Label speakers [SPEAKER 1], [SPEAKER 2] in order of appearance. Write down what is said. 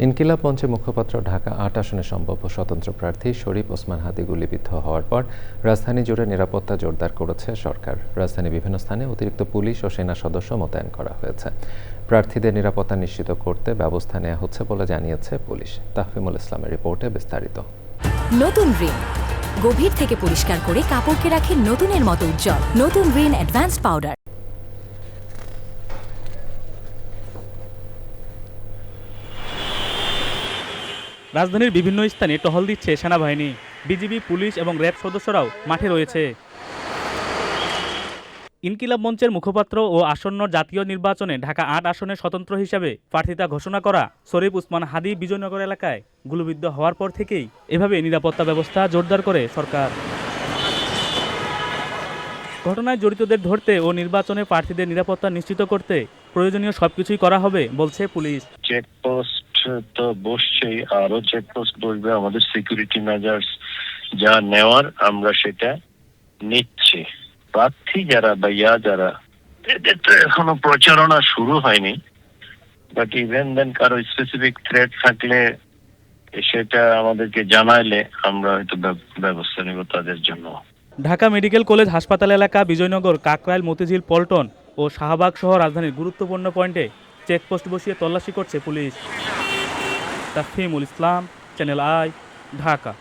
[SPEAKER 1] ইনকিলাব মঞ্চের মুখপাত্র ঢাকা ৮ আসনে সম্ভাব্য স্বতন্ত্র প্রার্থী শরীফ ওসমান হাদী গুলিবিদ্ধ হওয়ার পর রাজধানী জুড়ে নিরাপত্তা জোরদার করেছে সরকার। রাজধানীর বিভিন্ন স্থানে অতিরিক্ত পুলিশ ও সেনা সদস্য মোতায়েন করা হয়েছে। প্রার্থীদের নিরাপত্তা নিশ্চিত করতে ব্যবস্থা নেওয়া হচ্ছে বলে জানিয়েছে পুলিশ। তাহফিমুল ইসলামের রিপোর্টে বিস্তারিত।
[SPEAKER 2] নতুন রিন গভীর থেকে পরিষ্কার করে কাপড়কে রাখে নতুনের মতো উজ্জ্বল। নতুন রিন অ্যাডভান্সড পাউডার।
[SPEAKER 3] রাজধানীর বিভিন্ন স্থানে টহল দিচ্ছে সেনাবাহিনী, বিজিবি, পুলিশ এবং র্যাব সদস্যরাও মাঠে রয়েছে। ইনকিলাব মঞ্চের মুখপাত্র ও আসন্ন জাতীয় নির্বাচনে ঢাকা ৮ আসনে স্বতন্ত্র হিসাবে প্রার্থিতা ঘোষণা করা শরীফ ওসমান হাদী বিজয়নগর এলাকায় গুলিবিদ্ধ হওয়ার পর থেকেই এভাবে নিরাপত্তা ব্যবস্থা জোরদার করে সরকার। ঘটনায় জড়িতদের ধরতে ও নির্বাচনে প্রার্থীদের নিরাপত্তা নিশ্চিত করতে প্রয়োজনীয় সবকিছুই করা হবে বলছে পুলিশ।
[SPEAKER 4] চেকপোস্ট তো বসছেই, আরো চেকপোস্ট বসবে। আমাদের সিকিউরিটি মেজার্স যা নেওয়ার আমরা সেটা নিচ্ছি। প্রার্থী যারা বা যারা, এদের তো এখনো প্রচারণা শুরু হয়নি, বাট ইভেন দেন কারো স্পেসিফিক থ্রেট থাকলে সেটা আমাদেরকে জানাইলে আমরা হয়তো ব্যবস্থা নেব তাদের জন্য।
[SPEAKER 3] ঢাকা মেডিকেল কলেজ হাসপাতাল এলাকা, বিজয়নগর, কাকরাইল, মতিঝিল, পল্টন ও শাহবাগ সহ রাজধানীর গুরুত্বপূর্ণ পয়েন্টে চেকপোস্ট বসিয়ে তল্লাশি করছে police. Tafhimul Islam, channel I, Dhaka.